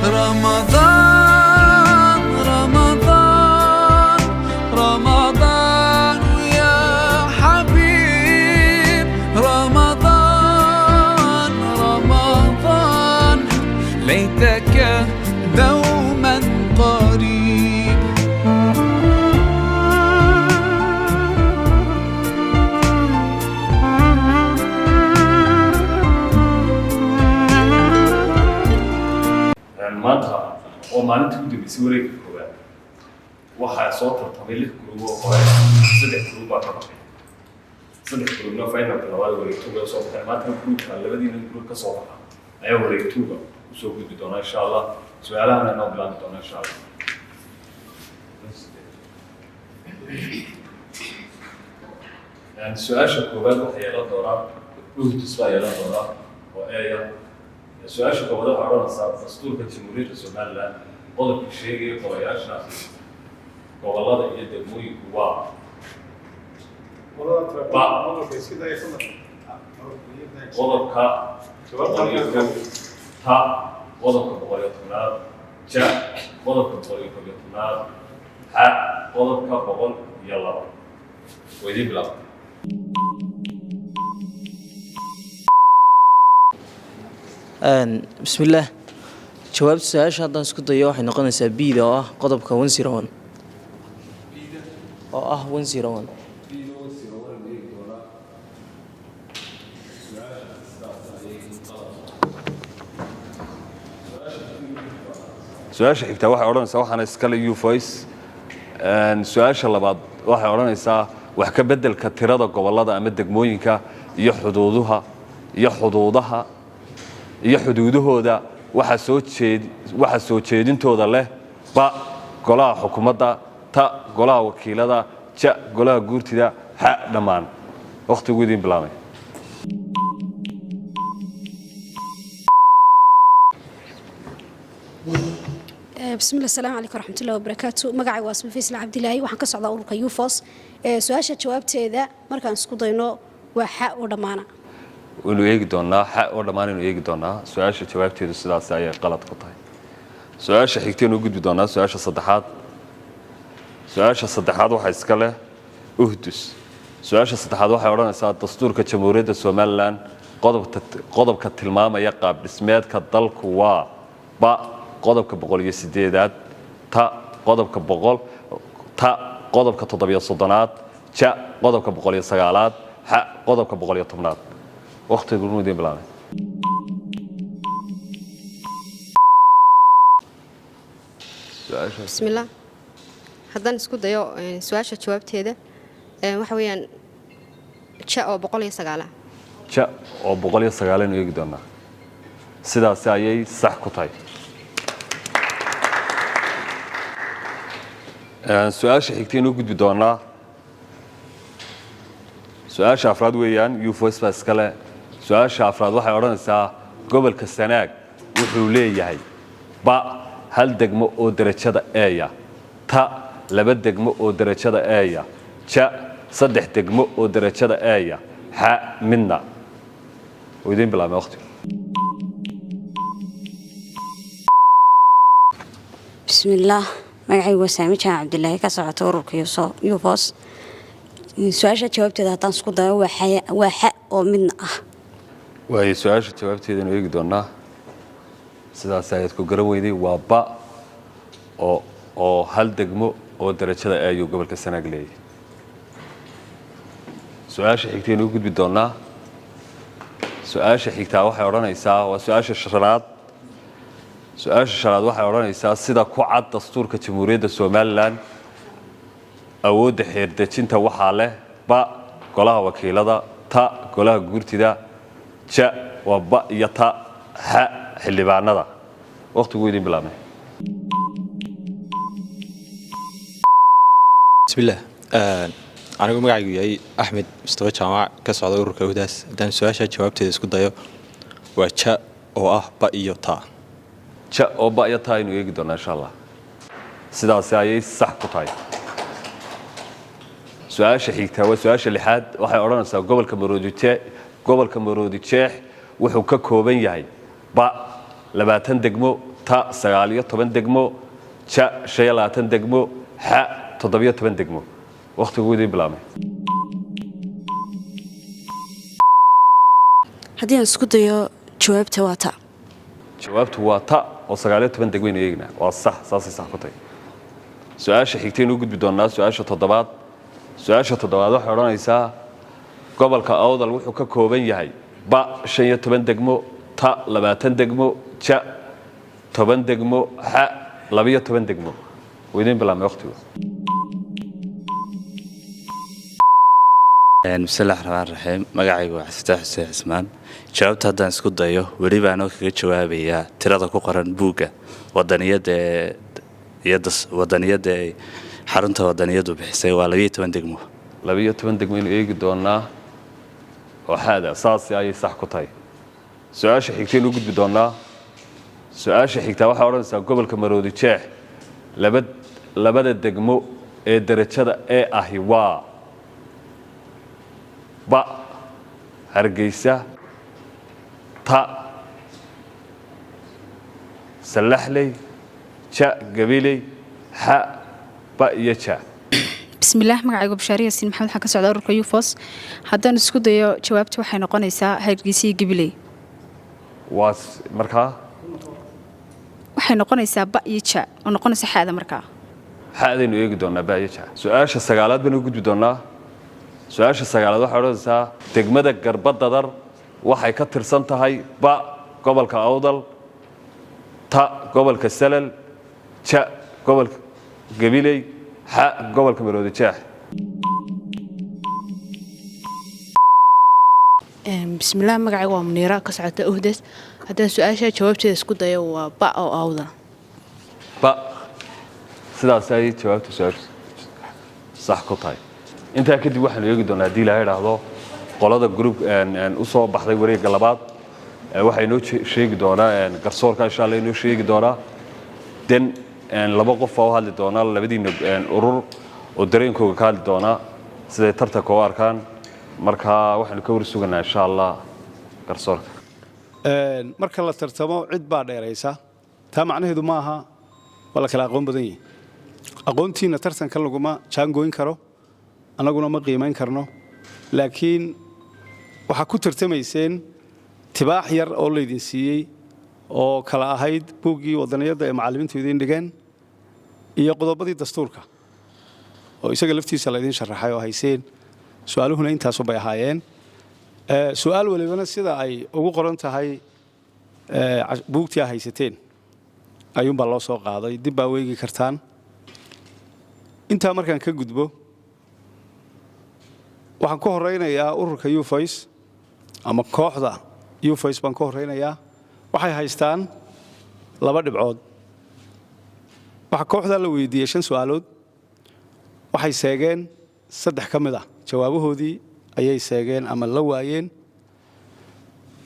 رمضان رمضان رمضان يا حبيب رمضان رمضان ليتك دوما قريب maanta oo maalinta ku dambeysay wareegga koowaad waxaa soo tartamay 6 group oo hore 3 group baa ka baxay 3 groupna finalka labaad wareegtooda soo baxay maanta groupka labadiina group ka soo baxay ayaa wareegtooda u soo gudbi doona insha Allah su'aalahana noo bilaabmi doona insha Allah su'aasha koowaad waxay yeelan doonaa dhulkiisa yeelan doonaa oo su-aasha gobolaha odhanaysaa dastuurka jamhuuriyadda Somaliland qodobka sheegaya golayaasha gobolada iyo degmooyinku waa qodobka ta qodobka 110aad ja qodobka 110aad ha qodobka 102 weydii bilaab بسم الله جواب السؤال هذا نسكت ضيوه حين قلنا سبيدا قطب كون سيرون ون سيرون su-aasha xigtaa waxay odhanaysaa waxaana iskale U-Voice su-aasha labaad waxay odhanaysaa wax ka beddelka tirada gobollada ama degmooyinka iyo xuduudahooda waxa soo jeedintooda leh ba golaha xukuumadda ta golaha wakiilada ja golaha guurtida ha dhammaan waqtigu idin bilaabay بسم الله السلام عليكم ورحمة الله وبركاته مقعي واسم فيصل عبد الله وحن كسر أورك يوفوس سؤال جوابته إذا مركان سكوتينو وحق ودمانة inuu eegi doonaa xa oo dhammaan inuu eegi doonaa su-aasha jawaabteedu sidaas ayay qalad ku tahay su-aasha xigteen u gudbi doonaa su-aasha saddexaad waxa iska leh uhdus su-aasha saddexaad waxay odhanaysaa dastuurka jamhuuriyadda Somaliland qodobka tilmaamaya qaab dhismeedka dalku waa ba qodobka 108aad ta qodobka 100 ta qodobka 730aad ja qodobka 109aad ha qodobka 110aad وقت يقولون دين بلانه بسم الله هذا نسكت ضيو سؤال جوابت هذا وحويان شاء أو بقولي سجالة شاء أو بقولي سجالة إنه يقدرنا سدا سايي صح كتاي سؤال شحكتين وجود بدونا سؤال أفراد ويان يوفوس بسكلا سؤال أفراد واحد أورانسا قبل كسناك وحوليه هاي با هل دقمو أو درجة آية تا لبد دقمو أو درجة آية شا صدح دقمو أو درجة آية ها منا ويدين بلا ما أختي بسم الله مقعي وسامي عبد الله كسعة ورك يوفوس سؤال جوابتي هذا تنسقط وحق ومن وهي سؤال جوابتي إنه يقدرنا سدا سايدكو قرويدي وبا أو هل دقمو أو درجة أيو قبل كسنة قليل سؤال حكتين يوجد بدونا سؤال حكتا واحد ورانا يسا وسؤال الشراد واحد ورانا يسا سدا كوعد دستور كجمهورية Somaliland أود حيردتشنتا وحاله با قلها وكيلة تا قلها جورتدا جا وبا يتا ها اللي بعنا وقت قويدين بلامه بسم الله أنا أقول معي وياي أحمد مستوى جامع كسر دور كوداس دان سؤال جوابتي اسكت ضيو وجا أو با يتا جا أو با يتا إنه يقدرنا إن شاء الله سدا سايي صح كتاي سؤال حigta waa su'aasha lixaad waxay oranaysaa gobolka Maroodi Jeex wuxuu ka kooban yahay ba 20 degmo ta 19 degmo ja 25 degmo xa 17 degmo waqtigu idin bilaabay haddii aan isku dayo jawaabta waa ta jawaabtu waa ta oo 19 degmo inay eegna waa sax saasay sax ku tahay su'aasha xigtay inuu gudbi doonaa su'aasha toddobaad waxay odhanaysaa gobolka awdal wuxuu ka kooban yahay ba 15 degmo ta 20 degmo ja 10 degmo xa 12 degmo ويدين بلا ما وقتي بسم الله الرحمن الرحيم magacaygu waa Xasan Xuseen Cismaan jawaabta haddaan isku dayo waliba aan kaga jawaabayaa tirada ku qoran buugga wadaniyada xarunta wadaniyadu bixisay waa 12 degmo 12 degmo in eegi doonaa oo hada asaasi ay sax ku tahay su'aasha xigtay u gudbi doonaa su'aasha xigta waxa oranaysaa gobolka Maroodi Jeex labada degmo ee darajada ee ahi waa ba Hargeysa ta Salaxley ja Gabiley ha ba iyo ja bismillaah magacaygu Bashaariya Siin Maxamed waxaan ka socdaa ururka UFOS haddaan isku dayo jawaabtu waxay noqonaysaa Hargeysa iyo Gabiley waas markaa waxay noqonaysaa ba iyo ja oo noqonaysa xaada markaa xaadaynu eegi doonaa ba iyo ja su'aasha sagaalaad baan u gudbi doonaa su'aasha sagaalaad waxa odhanaysaa degmada Garbadadar waxay ka tirsan tahay ba gobolka Awdal ta gobolka Salal ja gobolka Gabiley ha gobolka Maroodi Jeex bismillaah magacaygu waa Muniira ka socota Uhdas haddaan su'aasha jawaabteeda isku dayo waa ba oo Awdal ba sidaas ay jawaabtu sax ku tahay inta kadib waxaan eegi doonaa hadii la yiraahdo qolada group u soo baxday wareegga labaad waxay noo sheegi doonaa garsoorka insha Allah inoo sheegi doonaa den laba qof oo hadli doona labadiina urur oo dareenkooda ka hadli doona sida tartanka oo arkaan marka waxaan ka war suganaa insha Allah garsoorka marka la tartamo cid baa dheeraysa taa macnaheedu ma aha wala kala aqoon badan yihiin aqoontiina tartanka laguma jaangooyin karo anaguna ma qiimeyn karno laakiin waxa ku tartamayseen tibaax yar oo leedin siiyay oo kala ahayd buuggii wadaniyada ee macallimiintu idin dhigeen iyo qodobadii dastuurka oo isaga laftiisa la idin sharaxay oo hayseen su'aaluhuna intaas oo bay ahaayeen su'aal walibana sida ay ugu qoran tahay buugtii haysateen ayuun baa loo soo qaaday dib baa weegi kartaan inta markaan ka gudbo waxaan ku horeynayaa ururka UFOS ama kooxda UFOS baan ku horeynayaa waxay haystaan 2 dhibcood waxa kooxda la weydiiyay 5 su'aalood waxay seegeen 3 kamid ah jawaabahoodii ayay seegeen ama la waayeen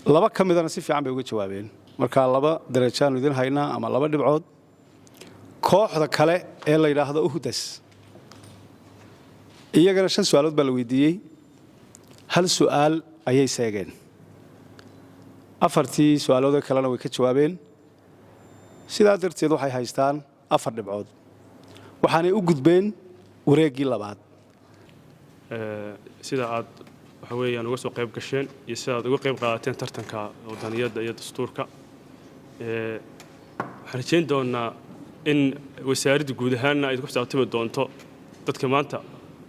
2 kamidana si fiican bay uga jawaabeen marka 2 darajaan idin haynaa ama 2 dhibcood kooxda kale ee la yiraahdo Uhdas iyagana 5 su'aalood baa la weydiiyay hal su'aal ayay seegeen afartii su'aalood kalena way ka jawaabeen sidaa darteed waxay haystaan 4 dhibcood waxaanay u gudbeen wareegii labaad sida aad waxa weeyaan uga soo qayb gasheen iyo sida aad uga qayb qaadateen tartanka wadaniyada iyo dastuurka waxaan rajayn doonaa in wasaaradda guud ahaanna ay ku xisaabtami doonto dadka maanta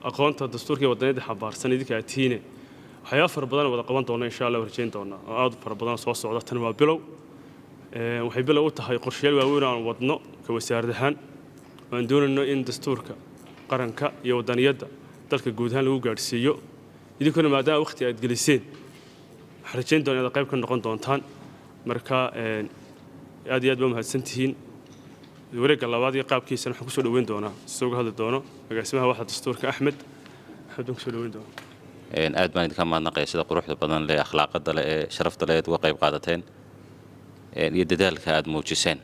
aqoonta dastuurka iyo wadaniyada xabaarsan idinka aatiine waxyaabo fara badan wada qaban doona insha Allah rajayn doonaa oo aad fara badan soo socda tan waa bilow waxay bilow u tahay qorshayaal waaweyn aan wadno ka wasaarad ahaan waan doonayno in dastuurka qaranka iyo wadaniyada dalka guud ahaan lagu gaarsiiyo idinkuna maadaama waqti aad geliseen waxaan rajayn doonaa inaad qayb ka noqon doontaan marka aad iyo aad baa mahadsantihiin wareegga labaad iyo qaabkiisana waxaan ku soo dhaweyn doonaa soo hadli doono agaasimaha waaxda dastuurka Axmed ku soo dhaweyn doonaa aad baan idinka mahadnaqayaa sida quruxda badan leh akhlaaqada leh ee sharafta leh uga qayb qaadateen iyo dadaalka aad muujiseen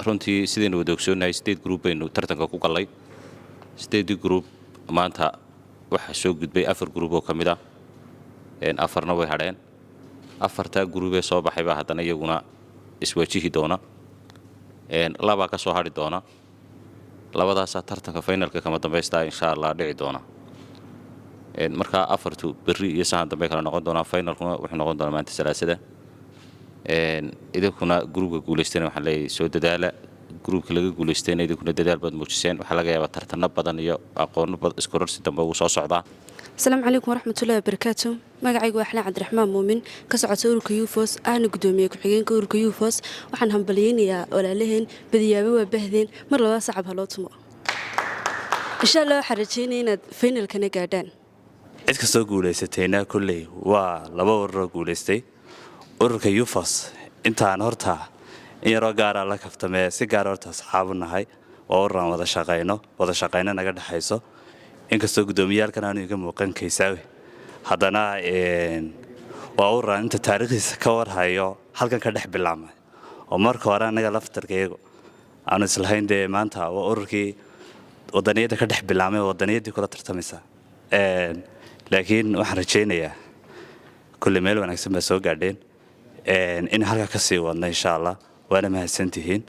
runtii sidaynu wada ogsoonahay 8 group baynu tartanka ku galay 8 group maanta waxa soo gudbay 4 group oo kamid ah afarna way hadheen afarta group ee soo baxay baa haddana iyaguna iswajihi doona labaa ka soo hadhi doona labadaasaa tartanka finalka kama dambaystaa insha allah dhici doona markaa afartu berri iyo sahan dambe kala noqon doonaa finalkuna wuxuu noqon doonaa maanta salaasada idinkuna gruubka guulaystayna waxaan leeyahay soo dadaala gruubka laga guulaystayna idinkuna dadaal baad muujiseen waxaa laga yaabaa tartano badan iyo aqoono iskororsi dambe uu soo socdaa. asalaamu calaykum waraxmatullahi wabarakaatu magacaygu waa axlaan cabdiraxmaan muumin ka socota ururka UFOS ahna gudoomiye ku-xigeenka ururka UFOS waxaan hambalyeynayaa walaalaheen badiyaabo waa bahdeen mar labaa sacab haloo tumo insha allah waxaan rajeynaya inaad finalkana gaadhaan. cid kastoo guulaysatayna kolley waa laba ururoo guulaystay ururka UFOS intaan horta in yaroo gaaraa la kaftamee si gaar horta asxaabu nahay waa ururaan wada shaqayno naga dhexayso inkastoo gudoomiyaalkan aanu iga muuqan kaysaawe haddana waa ururaan inta taariikhdiisa ka warhayo halkan ka dhex bilaabmay oo marka hore annaga laftarkaygu aanu islahayn dee maanta waa ururkii wadaniyadda ka dhex bilaabmay wadaniyaddii kula tartamaysa laakiin waxaan rajaynayaa kulle meel wanaagsan baa soo gaadheen in halkaa ka sii wadna insha allah waana mahadsantihiin